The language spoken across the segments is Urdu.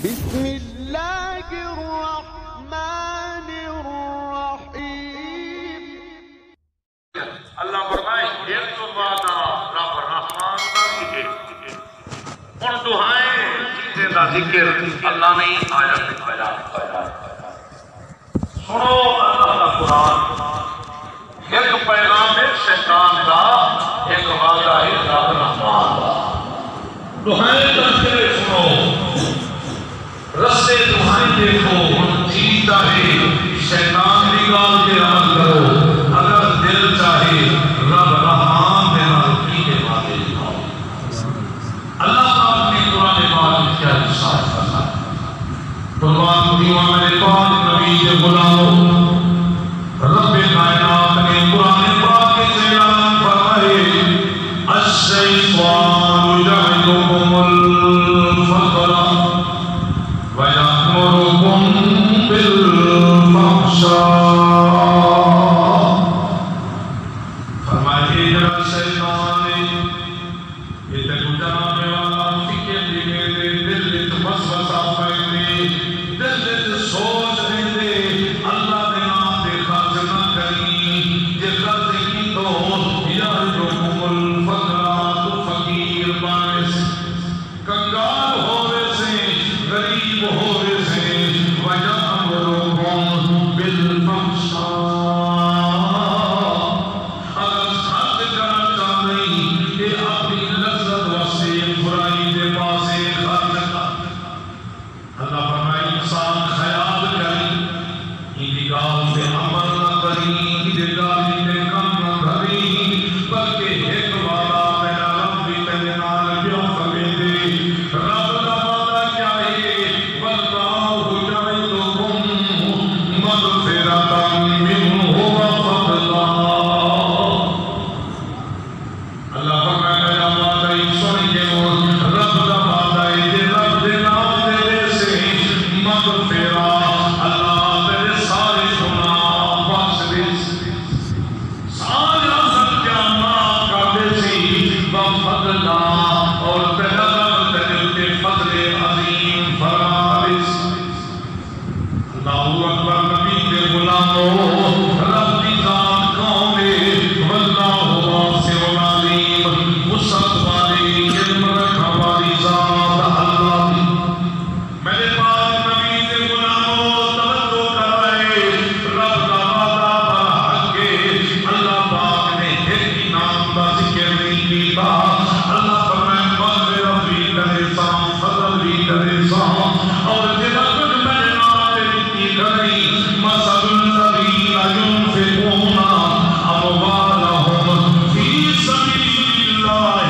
بسم اللہ الرحمن الرحیم۔ اللہ فرمائے ایک تو وعدہ رب رحمان کا بھی ہے، ان دعائیں چیزیں کا ذکر اللہ نے آیت میں بیان کیا۔ سنو اللہ کا قرآن، ایک پیغام ہے شیطان کا، ایک وعدہ ہے رب رحمان کا۔ دعائیں تذکرے سنو، رستے دعائیں دیکھو، جیتا ہے شیطان کی گال کے عمل کرو، اگر دل چاہے رب رحمان دینا رکی کے وعدے دکھاؤ۔ اللہ پاک نے قرآن پاک میں کیا ارشاد کرنا ہے؟ قرآن دیوان میرے پاک نبی کے غلاموں، رب کائنات نے قرآن پاک کے اعلان فرمائے الشیطان یعدکم الفقر وَيَأْمُرُكُمْ بِالْفَحْشَاءِ۔ فرمائے جناب شیطان نے یہ تکو جناب والا فکر دینے دے، دل لت وسوسہ پہنے، دل لت سوچ دے، اللہ دے نام دے خرچ نہ کری، جے خرچ کی تو یعدکم الفقر، تو فقیر بانے سے، کنگال ہوئے سے، غریب ہوئے سے، وَيَأْمُرُكُمْ بِالْفَحْشَاءِ۔ اگر ساتھ کرنا چاہتے کہ اپنی لذت واسطے برائی دے پاسے خرچ کرنا، اللہ فرمائے انسان خیال کریں، ان کی گال پہ عمل نہ کریں، ان کی گالی پہ کم نہ دھریں، بلکہ ایک وعدہ میرا رب بھی تیرے نال کیوں کرے دے۔ رب کا وعدہ کیا ہے؟ وَاللَّهُ يَعِدُكُمْ مَغْفِرَةً مِّنْهُ وَفَضْلًا۔ اللہ فرمائے میرا وعدہ سن کے رب کا وعدہ ہے کہ رب دے نام تیرے سے مغفرہ، اللہ تیرے سارے گناہ بخش دے، سارا سچا معاف کر دے سی، وفضلا، اور تیرا رب تیرے کے فضل عظیم فرمائش۔ اللہ اکبر نبی کے غلاموں، رب کی ذات کون ہے؟ واللہ واسع علیم، وسعت والی، علم رکھنے والی ذات اللہ کی۔ میرے پاک نبی کے غلاموں توجہ کرائے، رب کا وعدہ پر حق ہے۔ اللہ پاک نے ایک ہی نام کا ذکر نہیں کیتا، اللہ فرمائے مغفرت بھی کرے سا، فضل بھی کرے سا، اور جنہ کچھ میرے نام سے کی کریں، مثل الذین ينفقون اموالهم فی سبیل اللہ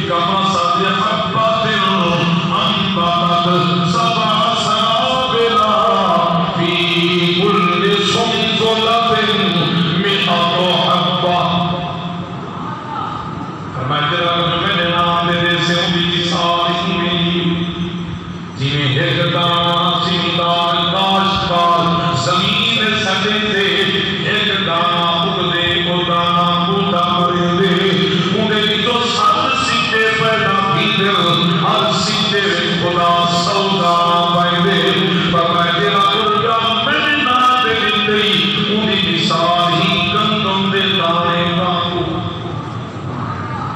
کمثل حبۃ انبتت سبع سنابل فی کل سنبلۃ مئۃ حبۃ۔ فرمایا تیرا کچھ میرے نام میرے سے ان کی مثال نہیں، جنہیں ایک دانہ زمیندار کاشتکار زمین سجے تھے، ایک دانہ اگدے کو دانہ بوٹا مرے دے، انہیں بھی تو سات سکے پیدا کی دے، ہر سکے خدا سودا پائے دے۔ فرمایا تیرا کچھ میرے نام دے دی، انہیں مثال ہی گندم دے دانے کانگو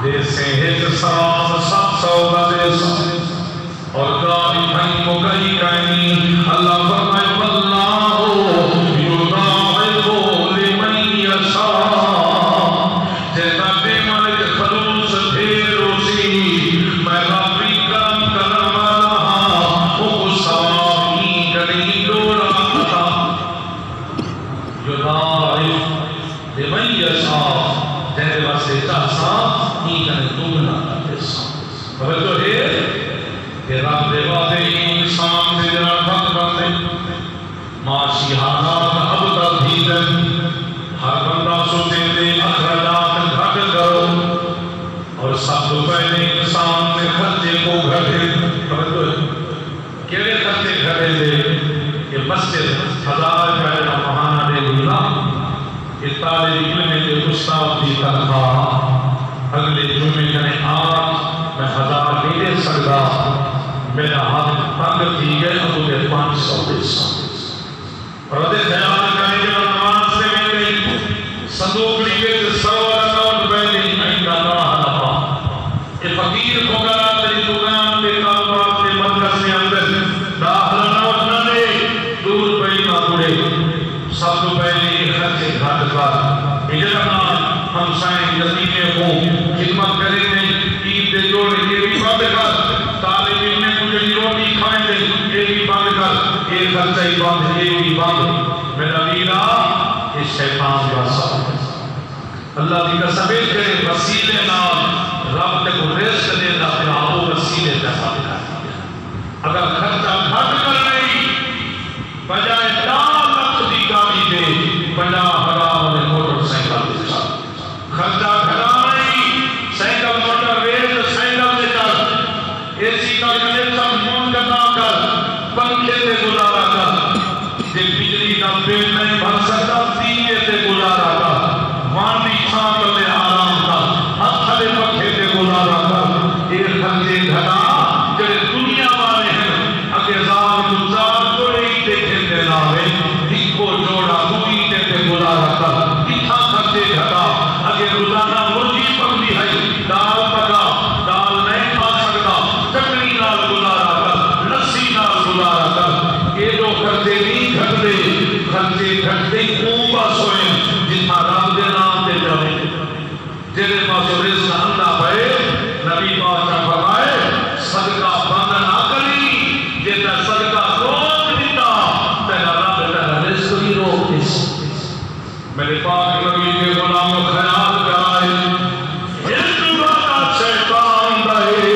جیسے ایک سات 700 گزے ساتھ اور گاڑی بھائی کو گئی کہیں۔ اللہ فرمائے واللہ یضاعف لمن یشاء، جیتا بے مالک خلوص ڈھیرو سی، میں ربی کرم کرم والا، وہ ثواب ہی کریں دوڑا تھا۔ یضاعف لمن یشاء، جیتے واسطے چاہتا ہی کریں دوڑا تھا۔ توجہ ہے کہ رب دے وعدے انسان سے جناب وقت بندے معاشی حالات ابتر بھیدن، ہر بندہ سوچے دے اخراجات گھٹ کرو، اور سب تو پہلے انسان نے خرچے کو گھٹے، کیڑے خرچے گھٹے دے کہ مسجد 1000 کا مہانہ دے دینا، کہ طالب علم کے استاد کی تنخواہ اگلے جمعے کنے آج میں 1000 نہیں دے سکتا، میرا ہاتھ حق تھی گئے ابو کے 500 پیسہ اور ادھے خیال کرنے کے نماز سے مل گئی صندوق لیے تو 100 نوٹ پہلے نہیں ڈالا ہلا کہ فقیر کو کرا تیری دکان کے کاروبار کے مرکز میں اندر داخلہ نوٹ نہ دے دور پہ نہ مڑے سب تو پہلے خرچے گھٹ کر اجرنا ہمسائیں جزیرے ہوں خدمت کریں گے عید دے جوڑے یہ بھی بند کر طالب علم میں مجھے روٹی کھائیں گے یہ بھی بند کر یہ خرچہ ہی بند یہ بھی بند میرا میرا اس شیطان کا ساتھ اللہ کی قسم کرے وسیلے نام رب کو رزق دیتا پھر آپ وسیلے پیسہ دکھا دیا اگر خرچہ گھٹ کر رہی بجائے 4 لاکھ کی گاڑی دے 50,000 والے موٹر سائیکل دے خرچہ گھٹا رہی سائیکل موٹر ریل سائیکل سے کر اے سی کا کنیکشن فون کرنا کر پنکھے سے گزارا کر جب بجلی کا بل نہیں بھر سکتا دیے سے گزارا کر وانی چھانٹ میں آرام کر ہتھڑے پکھے سے گزارا کر یہ خرچے گھٹا جڑے دنیا والے ہیں اگر زار گزار جوڑے ہی دیکھیں دینا ہے ایک کو جوڑا دوئی سے گزارا کر کتنا خرچے گھٹا اگر روزانہ مرغی پکڑی ہے دال پکا دال نہیں کھا سکتا چٹنی نال گزارا کر لسی نال گزارا کر یہ جو خرچے نہیں گھٹتے خرچے گھٹتے کیوں بس ہوئے جتنا رب دے نام دے جائے جیسے پاس رزق اللہ بھائی نبی پاک نے فرمائے صدقہ بند نہ کری جیسا صدقہ روک دیتا تیرا رب تیرا رزق بھی روک دیتا میرے پاک نبی کے غلام و خیال کرائے ایک والا شیطان دائے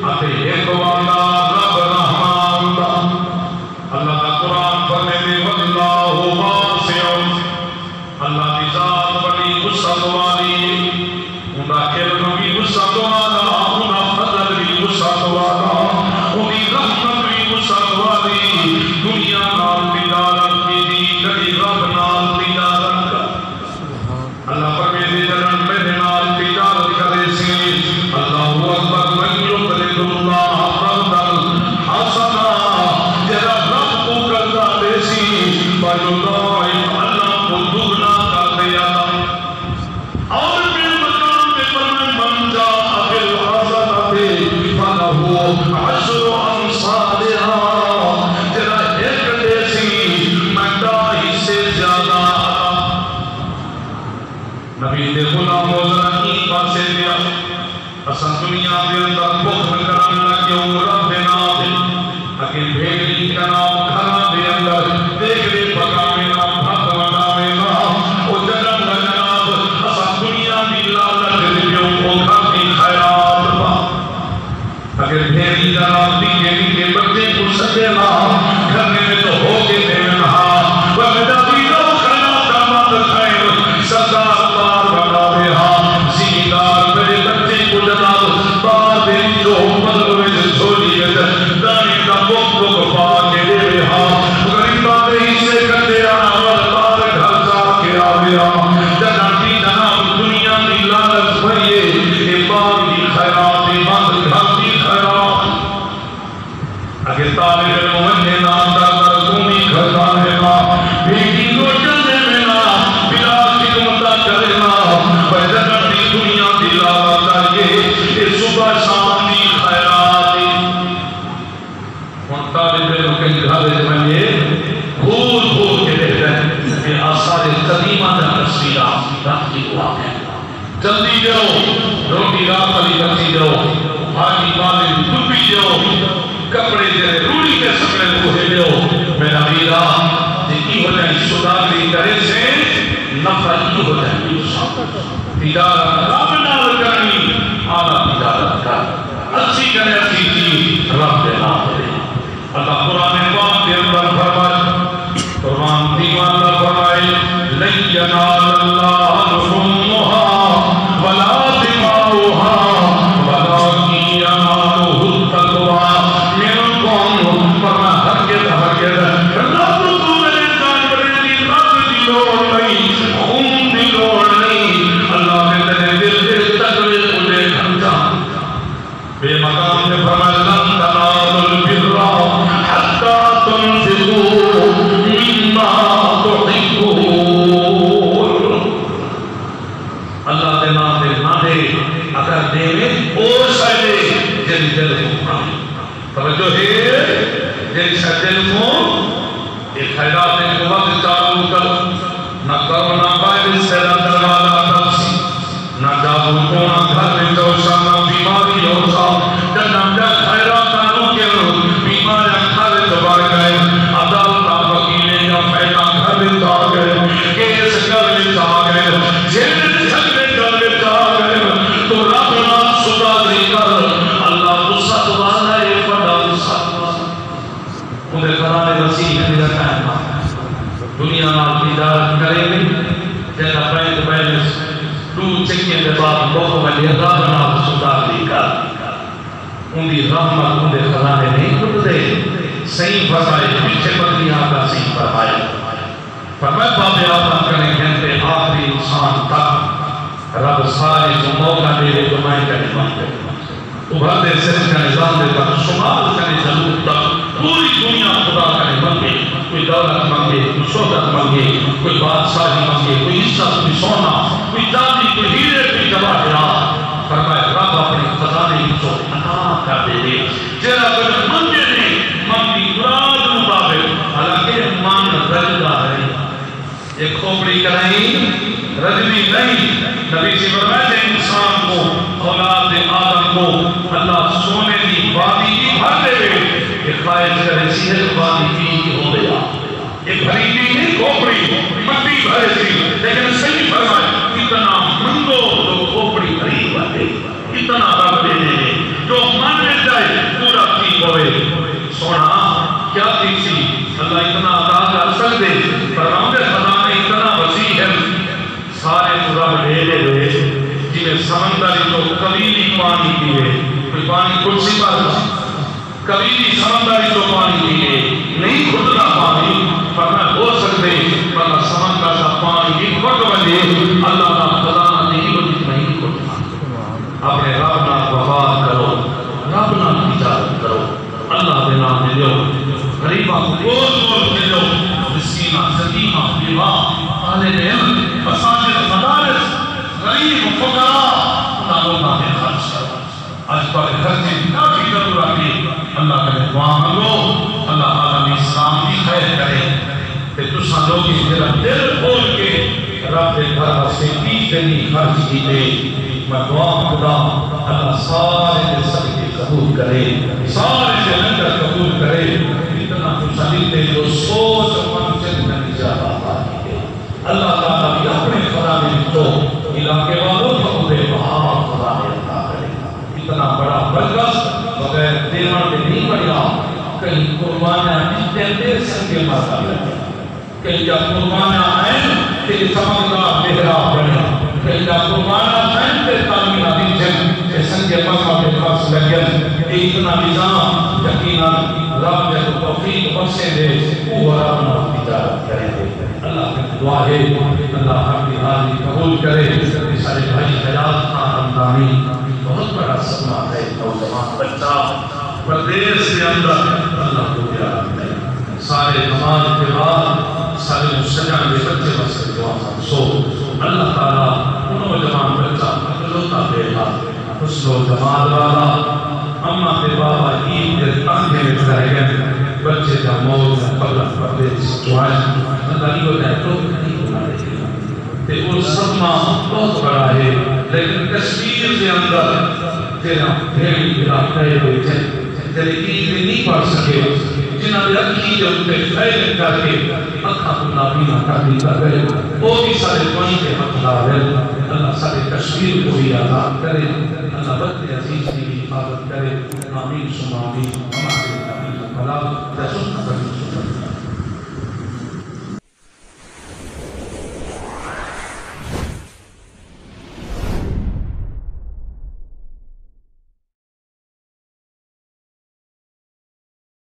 اتے ایک والا رب رحمان دا اللہ کا قرآن پڑھنے میں واللہ واسع اللہ کی ذات بڑی وسعت والی انہا علم بھی وسعت والا انہا فضل بھی وسعت والا انہی رحمت بھی وسعت والی دنیا نال تجارت کی دی کبھی رب نال تجارت کا اللہ پر میرے جنن میرے نال تجارت کرے سے اللہ اکبر من یقرض اللہ قرضا حسنا جرا رب کو کرتا دے سی فیضاعف اللہ کو دگنا کر دیا اور پھر مقام پہ فرمائے من جاء بالحسنۃ فلہ عشر امثالها جرا ایک دے سی منڈا اس سے زیادہ نبی دے غلام وزرا کی پاسے دیا اصلا دنیا دے اندر بخل کرن لگیوں رب نام اگر بھیڑی کا نام کھانا دے اندر دیکھ دے پکاوے نام بھت وڈاوے نام او جنم جناب اصلا دنیا دی لالت دیوں کو کھاتی خیرات با اگر بھیڑی کا نام دیکھے کے بچے کو سکے نام گھرنے میں تو ہو کے دینا وقتا بھی لو خیرات کا مات خیر سردار بار بڑھاوے ہاں زمیندار میرے بچے کو جناب بار دے جو مطلب میں چھوڑی ہے دانی کا بک بک پا کے دے رہے ہاں غریبہ دے ہی سے کٹے آنا بار گھر جا کے آوے ہاں جنابی جناب دنیا دی لالت بھئیے اے بار دی خیرات اے بار گھر دی خیرات اگر طالب علم نے نام دا مرزومی خزانے ماں بھیگی کو جلنے میں نا بلا خدمتہ کرے نا ویدن دی دنیا دی لالت آئیے اے صبح شام دی خیرات ان طالب علم کے گھر بنیے بھول بھول کے دیکھ رہے ہیں کہ آثار قدیمہ کا تصویرات رات کی دعا ہے جلدی جاؤ روٹی رات علی بچی جاؤ بھاگی بالے ڈوبی جاؤ کپڑے جرے روڑی کے سکڑے کوہے جاؤ میرا میرا دیکھی ہو جائے صداقی کرے سے نفرت ہو جائے تجارت رب نال کرنی آلہ تجارت کر اچھی کرے اچھی چیز رب دے نام دے اللہ قرآن پاک کے اندر فرمائے قرآن دیوان اللہ فرمائے لن ینال اللہ لحومها ولا دماؤها ولكن ينالہ التقوی منکم فرما ہرگز اللہ تو میرے جانورے دی رب دی لوڑ نہیں خون دی لوڑ نہیں اللہ نے تیرے دل کے تقوی کو دے کھنچا بے مقام نے فرمایا لن تنالوا البر توجہ ہے جیسا دل کو ایک خیرات ایک وقت چالو کر نہ کرو نہ باہر سے دروازہ تلسی نہ جادو کو نہ گھر میں جوشا نہ بیماری ہوتا جنم جا خیرات آنو کے بیمار گھر دبار گئے عدالت وکیلے یا پہلا گھر دبا گئے کیس گھر دبا گئے جن جھگڑے گھر دبا گئے تو رب نہ صدا دی کر اللہ غصہ دوبارہ ہے بڑا غصہ انہیں خرانے وسیع ہے میرا کہنا دنیا نال تجارت کرے گی جیسا بینک بیلنس دو چکے کے بعد بہت میں رب نال صدا دی کر ان دی رحمت ان دے خزانے نہیں کھل دے صحیح فرمائے پیچھے بدلیاں کا صحیح فرمائے فرمائے باب آدم کرنے گھنٹے آخری انسان تک رب سارے جو موقع دے دے تو میں کہنے مانتے ابھرتے صرف کا نظام دے تک شمال کا ضرور تک پوری دنیا خدا کرنے مانگے کوئی دولت مانگے کوئی شہرت مانگے کوئی بادشاہی مانگے کوئی عزت کوئی سونا کوئی چاندی کوئی ہیرے کوئی جواہرات فرمائے رب اپنے خزانے کو عطا کر دے دے جرا کچھ مانگے نہیں مانگی مراد مطابق حالانکہ مان رجدہ ہے ایک کھوپڑی کریں رجدی نہیں نبی سے فرمائے انسان کو اولاد آدم کو اللہ سونے کی وادی کی بھر دے گئے ایک خواہش کرے صحت وادی کی ہو گیا ایک بھریدی نہیں کھوپڑی مٹی بھرے تھی لیکن صحیح فرمائے اتنا منگو تو کھوپڑی بھری بھرے اتنا رب دے دے جو من میں جائے پورا ٹھیک ہوئے سونا کیا تھی سی اللہ اتنا عطا کر سکتے فرماؤں دے خزانے اتنا وسیع ہے سارے رب لے لے ہوئے جنہیں سمندری تو کبھی پانی پیے کوئی پانی کچھ پر کبھی سمندری تو پانی پیے نہیں کھدنا پانی فرمایا ہو سکتے فرمایا سمندر کا پانی بھی کھٹ بجے اللہ کا خزانہ نہیں بجے نہیں کھٹنا اپنے رب نہ وفاد کرو رب نہ تجارت کرو اللہ کے نام میں لو غریبہ کو گول میں لو مسکینہ یتیمہ بیوہ طالب علم مساجد مدارس غریب فقراء انہاں لوگوں میں خرچ کرو آج پر خرچے کافی ضرورت ہے اللہ کرے دعا مانگو اللہ عالم اسلام کی خیر کرے کہ تساں لوگ میرا دل کھول کے رب کے گھر سے پیچھے نہیں خرچ کیتے میں دعا خدا اللہ سارے کے صدقے قبول کرے سارے کے لنگر قبول کرے اتنا مسلمتے جو سوچ منچن میں نجات آباد ہے اللہ تعالیٰ بھی اپنے خدا میں تو علاقے والوں کو دے بہا خدا نے عطا کرے اتنا بڑا برکت بغیر دیوان میں نہیں بڑھا کہیں قربانیاں جتنے دیر سنگے مارتا لگے کہیں جب قربانیاں آئیں تیری سمجھدار محراب بنے کہیں جب قربانیاں آئیں تیری تعمیرہ دیجن کہ سنگے مارتا کے پاس لگن اتنا نظام یقینا رب جب توفیق بخشے دے وہ رب نہ تجارت کریں دے اللہ کی دعا ہے اللہ ہم کی حاضری قبول کرے سارے بھائی حیات خان رمضانی بہت بڑا سپنا ہے نوجوان بچہ پردیس کے اندر اللہ کو پیار کرے سارے نماز کے بعد سارے مسجد کے بچے بس دعا سو اللہ تعالیٰ نوجوان بچہ اکلوتا بے حال حسن و جمال والا اما کے بابا عید کے تانگے میں کھڑے گئے بچے کا موت میں قبل پردیس دعائیں اللہ ہی کو جائے تو نہیں بنا رہے تے وہ صدمہ بہت بڑا ہے لیکن کشمیر کے اندر تیرا بھیڑی بلا کہے ہوئے تھے تیرے عید میں نہیں پڑھ سکے جنہاں نے اکھی جب تے فیل کر کے اکھا کو نابینا کر دی کر گئے وہ بھی سارے پانی کے حقدار ہے اللہ سارے کشمیر کو بھی آزاد کرے اللہ وقت عزیز کی حفاظت کرے آمین سم آمین ہمارے نبی بلا رسول